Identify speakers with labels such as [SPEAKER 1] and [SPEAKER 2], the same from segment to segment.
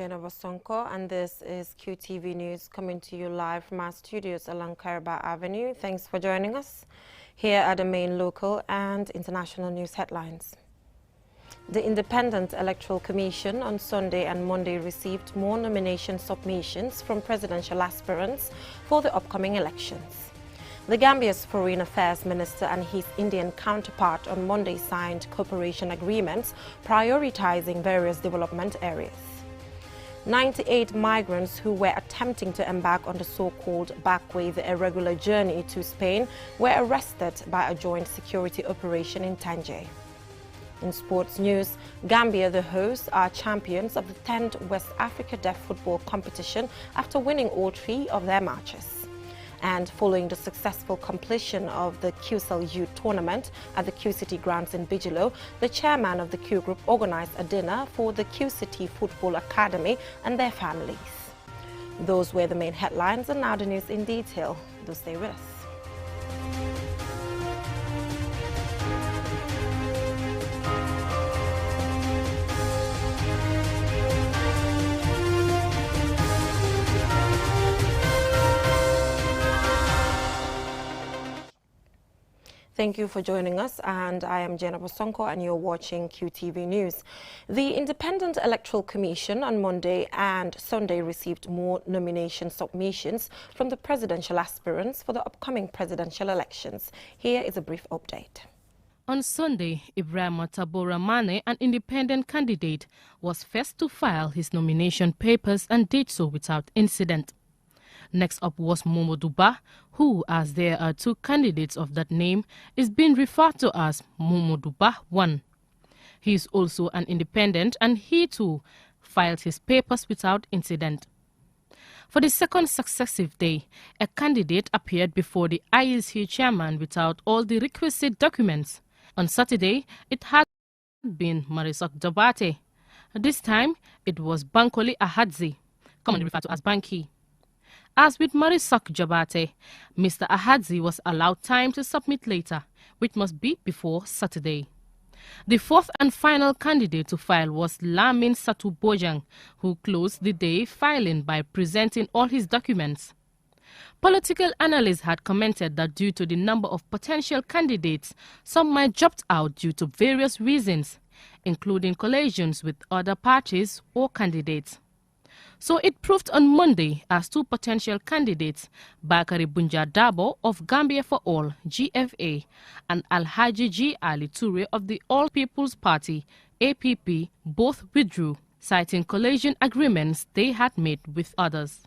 [SPEAKER 1] Jenna Wasonko, and this is QTV News coming to you live from our studios along Karaba Avenue. Thanks for joining us. Here are the main local and international news headlines. The Independent Electoral Commission on Sunday and Monday received more nomination submissions from presidential aspirants for the upcoming elections. The Gambia's Foreign Affairs Minister and his Indian counterpart on Monday signed cooperation agreements prioritizing various development areas. 98 migrants who were attempting to embark on the so-called backway, the irregular journey to Spain, were arrested by a joint security operation in Tangier. In sports news, Gambia, the hosts, are champions of the 10th West Africa Deaf Football Competition after winning all 3 of their matches. And following the successful completion of the QCell Youth Tournament at the Q City grounds in Bigelow, the chairman of the Q Group organized a dinner for the Q City Football Academy and their families. Those were the main headlines, and now the news in detail. Do stay with us. Thank you for joining us, and I am Jenna Wasonko, and you're watching QTV News. The Independent Electoral Commission on Monday and Sunday received more nomination submissions from the presidential aspirants for the upcoming presidential elections. Here is a brief update.
[SPEAKER 2] On Sunday, Ibrahim Tabora Mane, an independent candidate, was first to file his nomination papers and did so without incident. Next up was Momo Duba, who, as there are 2 candidates of that name, is being referred to as Momo Duba 1. He is also an independent, and he too filed his papers without incident. For the second successive day, a candidate appeared before the IEC chairman without all the requisite documents. On Saturday, it had been Marisak Jabate. This time, it was Bankole Ahadzi, commonly referred to as Banki. As with Marisak Jabate, Mr. Ahadzi was allowed time to submit later, which must be before Saturday. The 4th and final candidate to file was Lamin Satu Bojang, who closed the day filing by presenting all his documents. Political analysts had commented that due to the number of potential candidates, some might drop out due to various reasons, including collisions with other parties or candidates. So it proved on Monday as 2 potential candidates, Bakari Bunja Dabo of Gambia for All, GFA, and Alhaji G. Ali Toure of the All People's Party, APP, both withdrew, citing collision agreements they had made with others.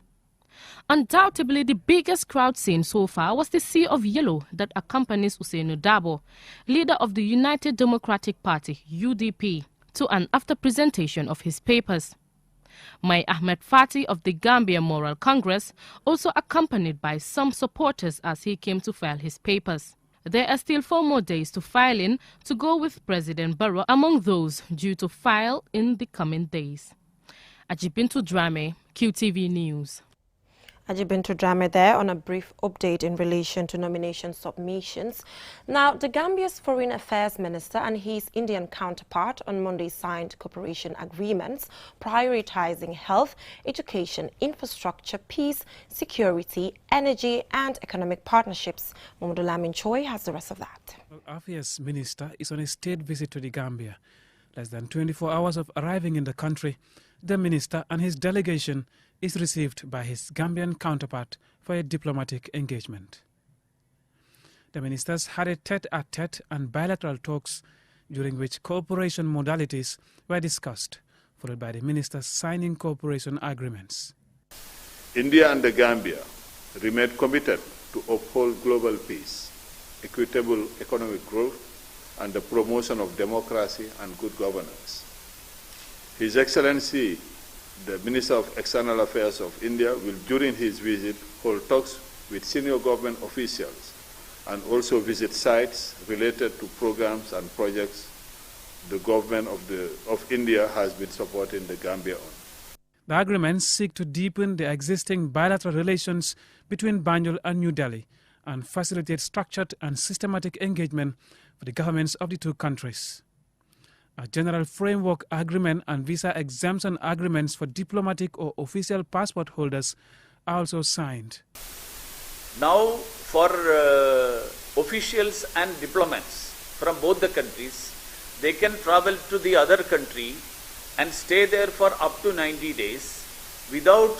[SPEAKER 2] Undoubtedly, the biggest crowd seen so far was the sea of yellow that accompanies Usainu Dabo, leader of the United Democratic Party, UDP, to and after presentation of his papers. Mai Ahmed Fati of the Gambia Moral Congress also accompanied by some supporters as he came to file his papers. There are still 4 more days to file in to go with President Barrow among those due to file in the coming days. Ajibintu Drame, QTV News.
[SPEAKER 1] Ajibintu Drame there on a brief update in relation to nomination submissions. Now, the Gambia's Foreign Affairs Minister and his Indian counterpart on Monday signed cooperation agreements prioritizing health, education, infrastructure, peace, security, energy and economic partnerships. Mamadou Lamin Choi has the rest of that.
[SPEAKER 3] Affairs Minister is on a state visit to the Gambia. Less than 24 hours of arriving in the country, the minister and his delegation is received by his Gambian counterpart for a diplomatic engagement. The ministers had a tete-a-tete and bilateral talks during which cooperation modalities were discussed, followed by the ministers signing cooperation agreements.
[SPEAKER 4] India and the Gambia remain committed to uphold global peace, equitable economic growth, and the promotion of democracy and good governance. His Excellency, the Minister of External Affairs of India, will during his visit hold talks with senior government officials and also visit sites related to programs and projects the government of India has been supporting the Gambia on.
[SPEAKER 3] The agreements seek to deepen the existing bilateral relations between Banjul and New Delhi and facilitate structured and systematic engagement for the governments of the 2 countries. A general framework agreement and visa exemption agreements for diplomatic or official passport holders are also signed.
[SPEAKER 5] Now, for officials and diplomats from both the countries, they can travel to the other country and stay there for up to 90 days without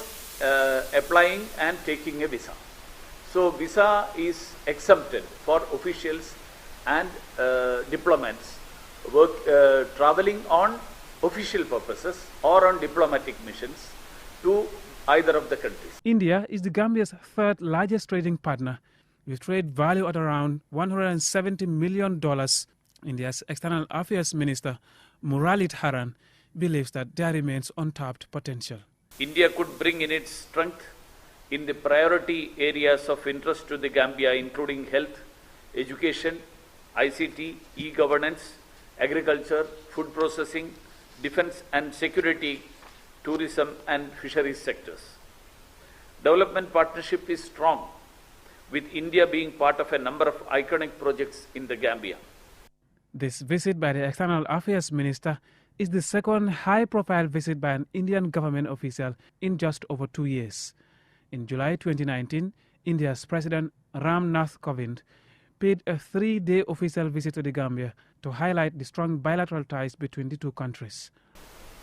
[SPEAKER 5] applying and taking a visa. So, visa is exempted for officials and diplomats traveling on official purposes or on diplomatic missions to either of the countries.
[SPEAKER 3] India is the Gambia's third largest trading partner, with trade value at around $170 million. India's External Affairs Minister Muralit Haran believes that there remains untapped potential.
[SPEAKER 5] India could bring in its strength in the priority areas of interest to the Gambia, including health, education, ICT, e-governance, agriculture, food processing, defense and security, tourism and fisheries sectors. Development partnership is strong, with India being part of a number of iconic projects in the Gambia.
[SPEAKER 3] This visit by the External Affairs Minister is the second high-profile visit by an Indian government official in just over 2 years. In July 2019, India's President Ram Nath Kovind paid a 3-day official visit to the Gambia to highlight the strong bilateral ties between the two countries.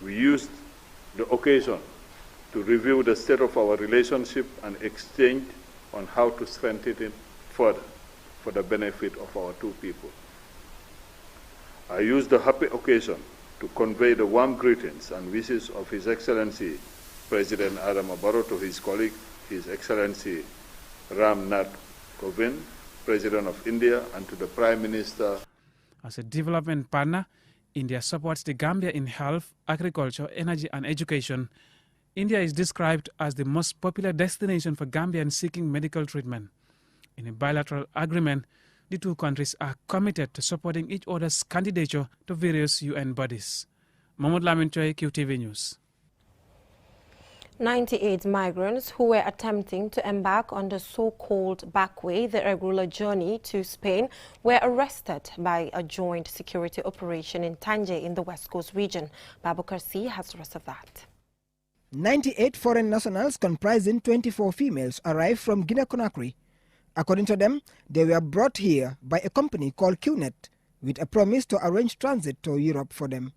[SPEAKER 4] We used the occasion to review the state of our relationship and exchange on how to strengthen it further for the benefit of our two people. I used the happy occasion to convey the warm greetings and wishes of His Excellency President Adama Barrow to his colleague, His Excellency Ram Nath Kovind, President of India, and to the Prime Minister.
[SPEAKER 3] As a development partner, India supports the Gambia in health, agriculture, energy and education. India is described as the most popular destination for Gambians seeking medical treatment. In a bilateral agreement, the two countries are committed to supporting each other's candidature to various UN bodies. Mahmoud Lamin Choi, QTV News.
[SPEAKER 1] 98 migrants who were attempting to embark on the so-called backway, the regular journey to Spain, were arrested by a joint security operation in Tanje in the West Coast region. Babukar C has the rest of that.
[SPEAKER 6] 98 foreign nationals comprising 24 females arrived from Guinea-Conakry. According to them, they were brought here by a company called QNet with a promise to arrange transit to Europe for them.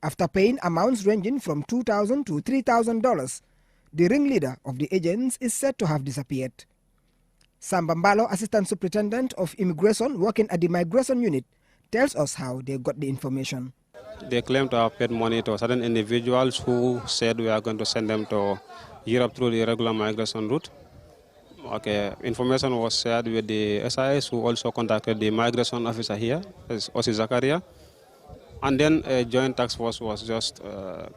[SPEAKER 6] After paying amounts ranging from $2,000 to $3,000, the ringleader of the agents is said to have disappeared. Sam Bambalo, Assistant Superintendent of Immigration working at the Migration Unit, tells us how they got the information.
[SPEAKER 7] They claim to have paid money to certain individuals who said we are going to send them to Europe through the regular migration route. Okay, information was shared with the SIS, who also contacted the migration officer here, Osi Zakaria. And then a joint task force was just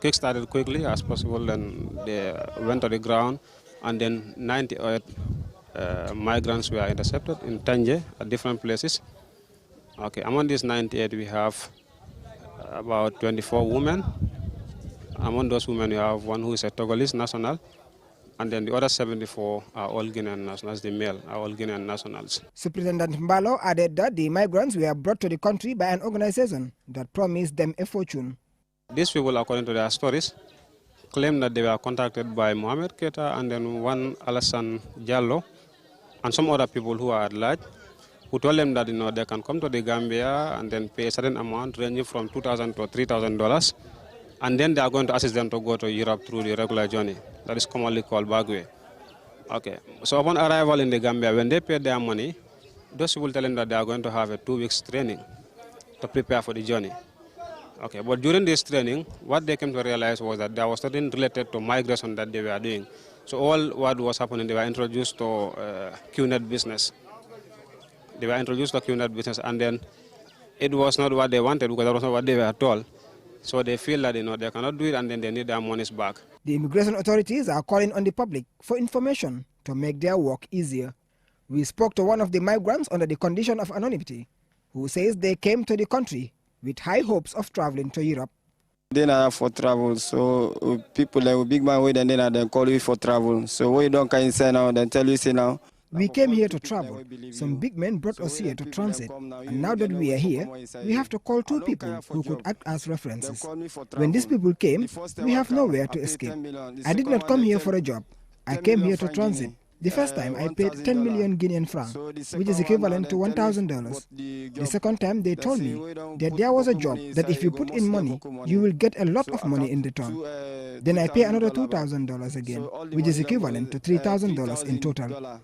[SPEAKER 7] kick-started quickly as possible, and they went to the ground, and then 98 migrants were intercepted in Tanje at different places. Okay, among these 98 we have about 24 women. Among those women we have one who is a Togolese national, and then the other 74 are all Guinean nationals, the male are all Guinean nationals.
[SPEAKER 6] Superintendent Mbalo added that the migrants were brought to the country by an organization that promised them a fortune.
[SPEAKER 7] These people, according to their stories, claim that they were contacted by Mohamed Keita and then one Alassane Diallo and some other people who are at large, who told them that they can come to the Gambia and then pay a certain amount ranging from $2,000 to $3,000, and then they are going to assist them to go to Europe through the regular journey. That is commonly called bagway. Okay, so upon arrival in the Gambia, when they pay their money, those people tell them that they are going to have a 2 weeks training to prepare for the journey. Okay, but during this training, what they came to realize was that there was nothing related to migration that they were doing. So all what was happening, they were introduced to QNet business. They were introduced to QNet business, and then it was not what they wanted because that was not what they were told. So they feel that they cannot do it, and then they need their monies back.
[SPEAKER 6] The immigration authorities are calling on the public for information to make their work easier. We spoke to one of the migrants under the condition of anonymity, who says they came to the country with high hopes of traveling to Europe.
[SPEAKER 8] Then I have for travel, so people like big man wait and then they call you for travel. So when you don't can say now, then tell you say now,
[SPEAKER 6] We came here to travel. Some big men brought us here to transit. And now that we are here, we have to call 2 people who could act as references. When these people came, we have nowhere to escape. I did not come here for a job. I came here to transit. The first time I paid 10 million Guinean francs, which is equivalent to $1,000. The second time they told me that there was a job that if you put in money, you will get a lot of money in return. Then I pay another $2,000 again, which is equivalent to $3,000 in total.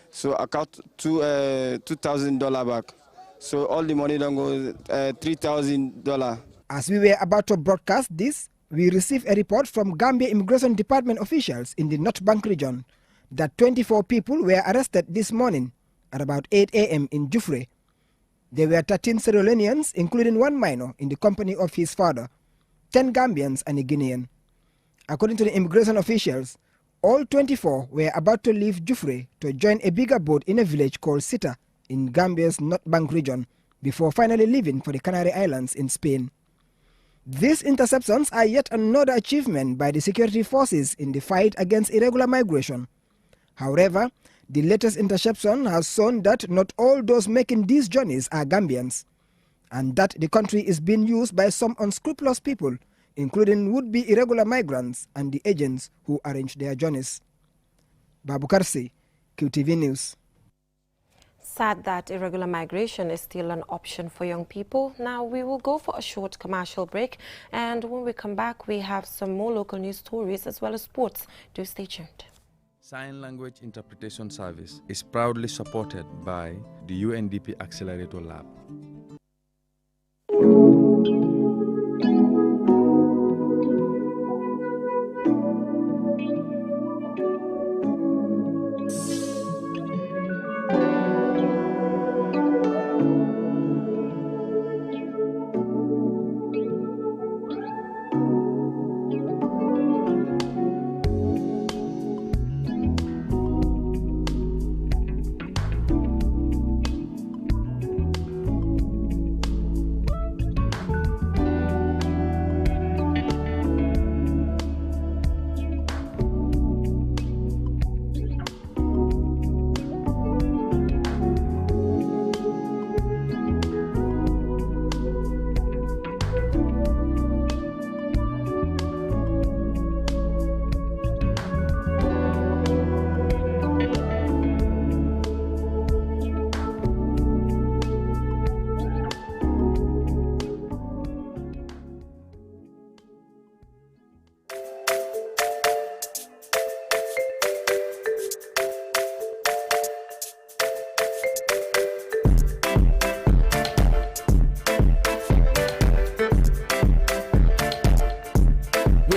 [SPEAKER 8] So I got $2,000 back. So all the money don't go $3,000.
[SPEAKER 6] As we were about to broadcast this, we received a report from Gambia Immigration Department officials in the North Bank region that 24 people were arrested this morning at about 8 a.m. in Jufre. There were 13 Sierra Leoneans, including 1 minor in the company of his father, 10 Gambians and a Guinean. According to the immigration officials, all 24 were about to leave Jufre to join a bigger boat in a village called Sita in Gambia's North Bank region before finally leaving for the Canary Islands in Spain. These interceptions are yet another achievement by the security forces in the fight against irregular migration. However, the latest interception has shown that not all those making these journeys are Gambians, and that the country is being used by some unscrupulous people, including would-be irregular migrants and the agents who arrange their journeys. Babu Karsi, QTV News.
[SPEAKER 1] Sad that irregular migration is still an option for young people. Now we will go for a short commercial break, and when we come back we have some more local news stories as well as sports. Do stay tuned.
[SPEAKER 9] Sign Language Interpretation Service is proudly supported by the UNDP Accelerator Lab.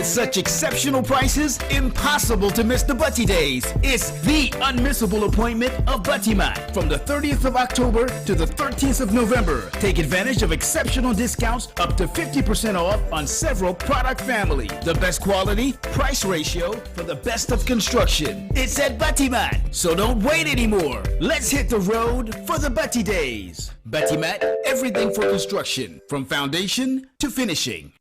[SPEAKER 10] Such exceptional prices, impossible to miss the Butty Days. It's the unmissable appointment of Buttimat from the 30th of October to the 13th of November. Take advantage of exceptional discounts up to 50% off on several product family. The best quality, price ratio for the best of construction. It's at Buttimat, so don't wait anymore. Let's hit the road for the Butty Days. Buttimat, everything for construction, from foundation to finishing.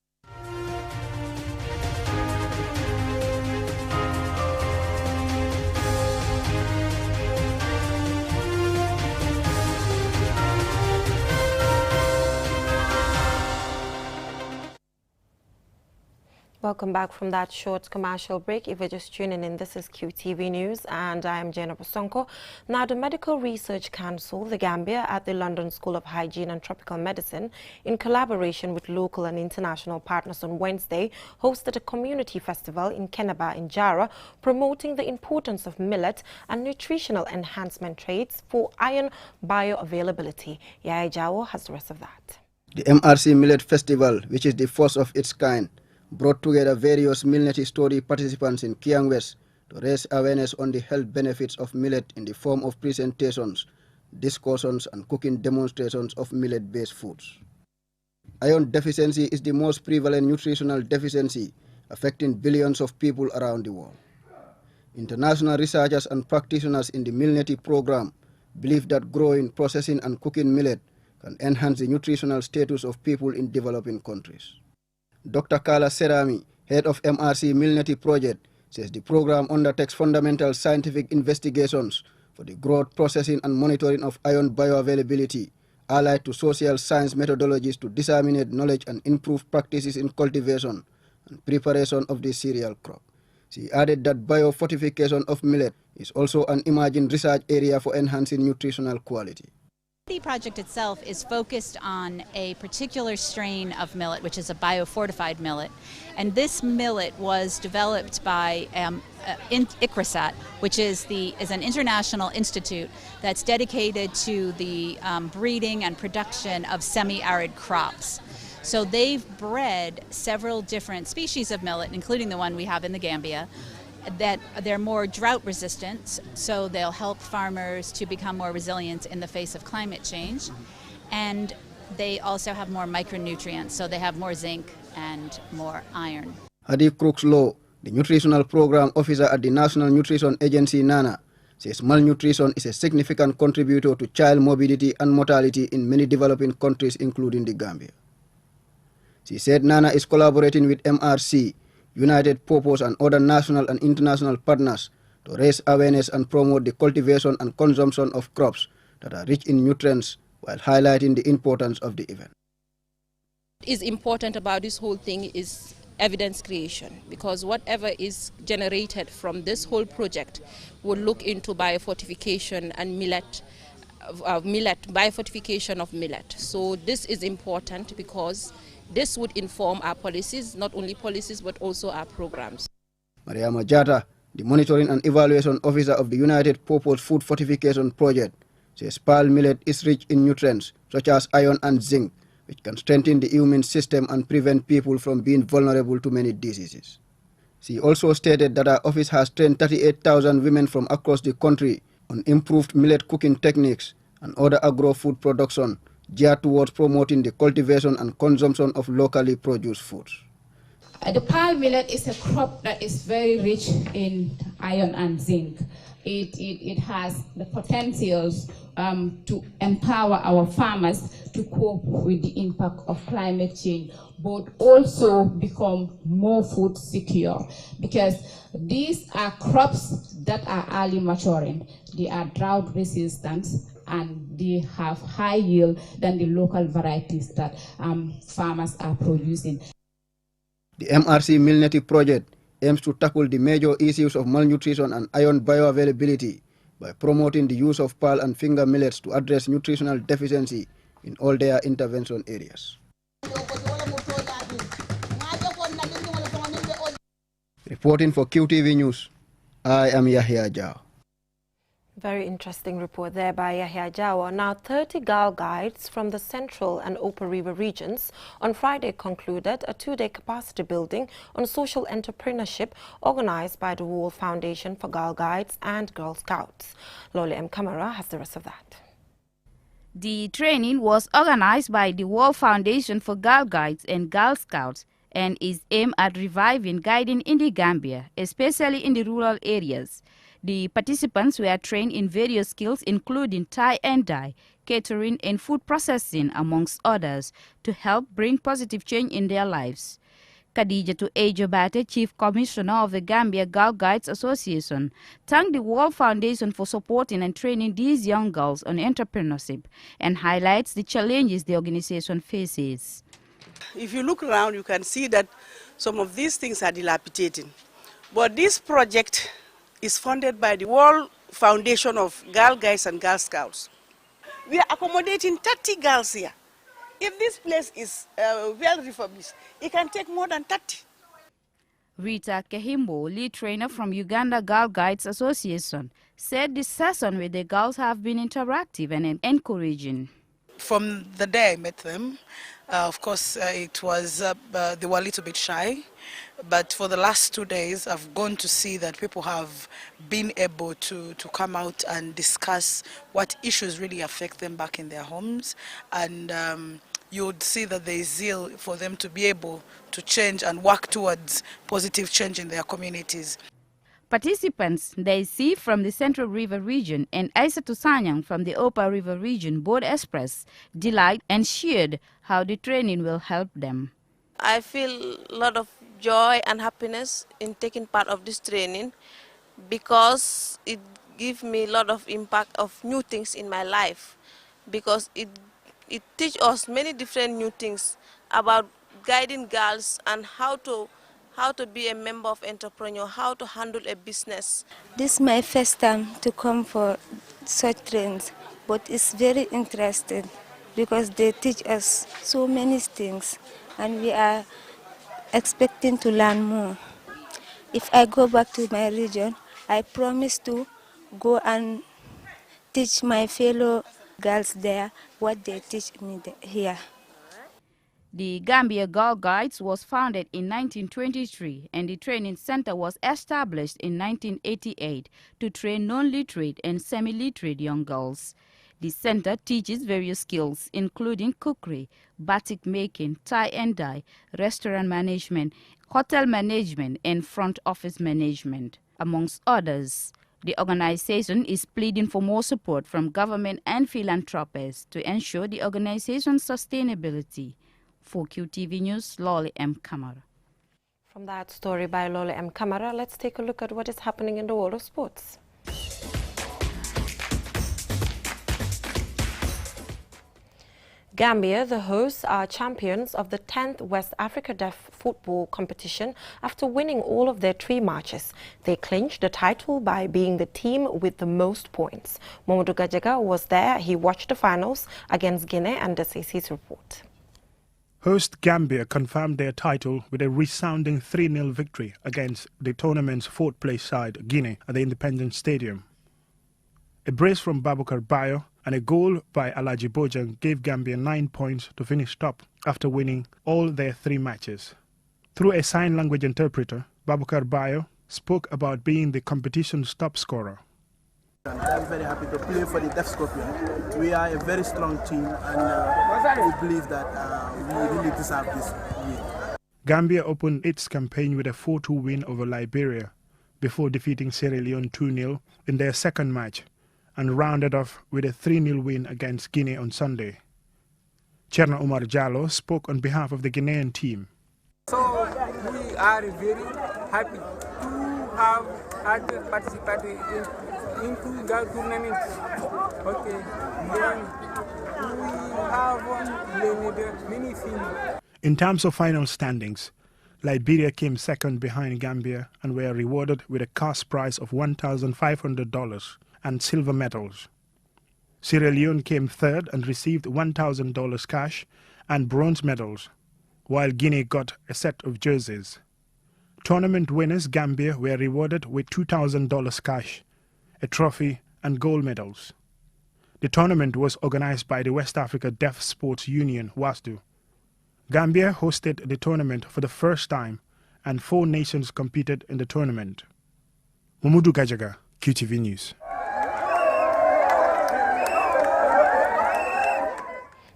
[SPEAKER 1] Welcome back from that short commercial break. If you're just tuning in, this is QTV News and I am Jenna Bosonko. Now, the Medical Research Council, the Gambia, at the London School of Hygiene and Tropical Medicine, in collaboration with local and international partners on Wednesday, hosted a community festival in Kenaba in Jara, promoting the importance of millet and nutritional enhancement traits for iron bioavailability. Yaya Jawo has the rest of that.
[SPEAKER 11] The MRC Millet Festival, which is the first of its kind, brought together various Milneti story participants in Kiang West to raise awareness on the health benefits of millet in the form of presentations, discussions and cooking demonstrations of millet-based foods. Iron deficiency is the most prevalent nutritional deficiency affecting billions of people around the world. International researchers and practitioners in the Milneti program believe that growing, processing and cooking millet can enhance the nutritional status of people in developing countries. Dr. Kala Serami, head of MRC Milneti project, says the program undertakes fundamental scientific investigations for the growth, processing and monitoring of iron bioavailability, allied to social science methodologies to disseminate knowledge and improve practices in cultivation and preparation of the cereal crop. She added that biofortification of millet is also an emerging research area for enhancing nutritional quality.
[SPEAKER 12] The project itself is focused on a particular strain of millet, which is a biofortified millet. And this millet was developed by ICRISAT, which is an international institute that's dedicated to the breeding and production of semi-arid crops. So they've bred several different species of millet, including the one we have in the Gambia, that they're more drought resistant, so they'll help farmers to become more resilient in the face of climate change. And they also have more micronutrients, so they have more zinc and more iron.
[SPEAKER 11] Hadi Crooks-Low, the nutritional program officer at the National Nutrition Agency, NANA, says malnutrition is a significant contributor to child morbidity and mortality in many developing countries, including the Gambia. She said NANA is collaborating with MRC, United Purpose and other national and international partners to raise awareness and promote the cultivation and consumption of crops that are rich in nutrients while highlighting the importance of the event.
[SPEAKER 13] What is important about this whole thing is evidence creation, because whatever is generated from this whole project will look into biofortification and biofortification of millet. So this is important because this would inform our policies, not only policies, but also our programs.
[SPEAKER 11] Mariama Jata, the Monitoring and Evaluation Officer of the United Purpose Food Fortification Project, says pearl millet is rich in nutrients such as iron and zinc, which can strengthen the immune system and prevent people from being vulnerable to many diseases. She also stated that her office has trained 38,000 women from across the country on improved millet cooking techniques and other agro-food production geared towards promoting the cultivation and consumption of locally produced foods.
[SPEAKER 14] The pearl millet is a crop that is very rich in iron and zinc. It has the potentials to empower our farmers to cope with the impact of climate change, but also become more food secure, because these are crops that are early maturing. They are drought resistant and they have high yield than the local varieties that farmers are producing.
[SPEAKER 11] The MRC Milneti project aims to tackle the major issues of malnutrition and iron bioavailability by promoting the use of pearl and finger millets to address nutritional deficiency in all their intervention areas. Reporting for QTV News, I am Yahya Jao.
[SPEAKER 1] Very interesting report there by Yahya Jawa. Now, 30 Girl Guides from the Central and Upper River regions on Friday concluded a two-day capacity building on social entrepreneurship organized by the World Foundation for Girl Guides and Girl Scouts. Loli M. Kamara has the rest of that.
[SPEAKER 15] The training was organized by the World Foundation for Girl Guides and Girl Scouts and is aimed at reviving guiding in the Gambia, especially in the rural areas. The participants were trained in various skills including tie and dye, catering and food processing, amongst others, to help bring positive change in their lives. Khadijatu Ejobate, Chief Commissioner of the Gambia Girl Guides Association, thanked the World Foundation for supporting and training these young girls on entrepreneurship and highlights the challenges the organization faces.
[SPEAKER 16] If you look around, you can see that some of these things are dilapidating. But this project is funded by the World Foundation of Girl Guides and Girl Scouts. We are accommodating 30 girls here. If this place is well refurbished, it can take more than 30.
[SPEAKER 15] Rita Kehimbo, lead trainer from Uganda Girl Guides Association, said this session with the girls have been interactive and encouraging.
[SPEAKER 17] From the day I met them, of course, it was they were a little bit shy, but for the last 2 days, I've gone to see that people have been able to come out and discuss what issues really affect them back in their homes, and you would see that there is zeal for them to be able to change and work towards positive change in their communities.
[SPEAKER 15] Participants, Daisy from the Central River region and Aissatou Sanyang from the Upper River region both expressed delight and shared how the training will help them.
[SPEAKER 18] I feel a lot of joy and happiness in taking part of this training because it give me a lot of impact of new things in my life, because it teaches us many different new things about guiding girls and how to be a member of entrepreneur, how to handle a business.
[SPEAKER 19] This is my first time to come for such trains, but it's very interesting because they teach us so many things and we are expecting to learn more. If I go back to my region, I promise to go and teach my fellow girls there what they teach me here.
[SPEAKER 15] The Gambia Girl Guides was founded in 1923 and the training center was established in 1988 to train non-literate and semi-literate young girls. The center teaches various skills including cookery, batik making, tie and dye, restaurant management, hotel management and front office management, amongst others. The organization is pleading for more support from government and philanthropists to ensure the organization's sustainability. For QTV News, Lolly M. Kamara.
[SPEAKER 1] From that story by Lolly M. Kamara, let's take a look at what is happening in the world of sports. Gambia, the hosts, are champions of the 10th West Africa Deaf Football Competition after winning all of their 3 matches. They clinched the title by being the team with the most points. Mamadou Gajaga was there. He watched the finals against Guinea and this is his report.
[SPEAKER 20] Host Gambia confirmed their title with a resounding 3-0 victory against the tournament's 4th-place side, Guinea, at the Independence Stadium. A brace from Babukar Bayo and a goal by Alaji Bojang gave Gambia 9 points to finish top after winning all their 3 matches. Through a sign language interpreter, Babukar Bayo spoke about being the competition's top scorer.
[SPEAKER 21] I'm very happy to play for the Deaf Scorpion. We are a very strong team and we believe that we really deserve this win.
[SPEAKER 20] Gambia opened its campaign with a 4-2 win over Liberia before defeating Sierra Leone 2-0 in their second match and rounded off with a 3-0 win against Guinea on Sunday. Cherna Umar Jallo spoke on behalf of the Guinean team.
[SPEAKER 22] So we are very happy to have participated into the tournament. Okay, then we have learned many things.
[SPEAKER 20] In terms of final standings, Liberia came second behind Gambia and were rewarded with a cash prize of $1,500 and silver medals. Sierra Leone came third and received $1,000 cash and bronze medals, while Guinea got a set of jerseys. Tournament winners Gambia were rewarded with $2,000 cash, a trophy and gold medals. The tournament was organized by the West Africa Deaf Sports Union, WASDU. Gambia hosted the tournament for the first time and 4 nations competed in the tournament. Mamadou Gajaga, QTV News.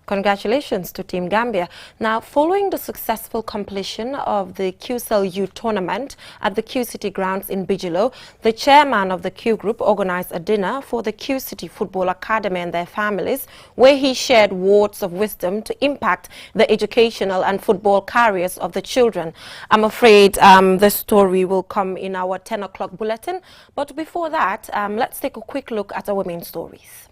[SPEAKER 1] Congratulations to Team Gambia. Now, following the successful completion of the QCell Youth Tournament at the Q City grounds in Bigelow, the chairman of the Q Group organized a dinner for the Q City Football Academy and their families, where he shared words of wisdom to impact the educational and football careers of the children. I'm afraid the story will come in our 10 o'clock bulletin. But before that, let's take a quick look at our main stories.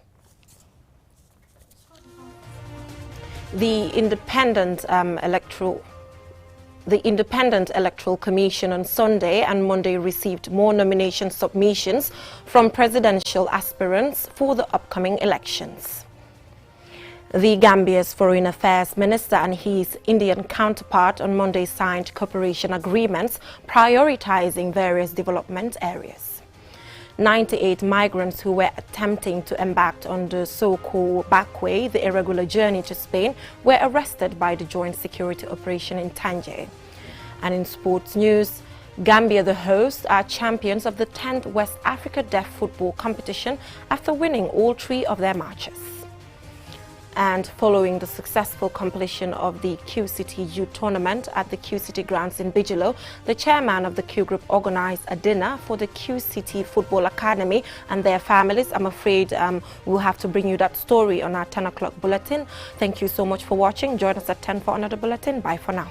[SPEAKER 1] The Independent Electoral Commission on Sunday and Monday received more nomination submissions from presidential aspirants for the upcoming elections. The Gambia's Foreign Affairs Minister and his Indian counterpart on Monday signed cooperation agreements prioritizing various development areas. 98 migrants who were attempting to embark on the so-called backway, the irregular journey to Spain, were arrested by the joint security operation in Tangier. And in sports news, Gambia, the hosts, are champions of the 10th West Africa Deaf Football Competition after winning all 3 of their matches. And following the successful completion of the Q City Youth Tournament at the Q City grounds in Bigelow, the chairman of the Q Group organized a dinner for the Q City Football Academy and their families. I'm afraid we'll have to bring you that story on our 10 o'clock bulletin. Thank you so much for watching. Join us at 10 for another bulletin. Bye for now.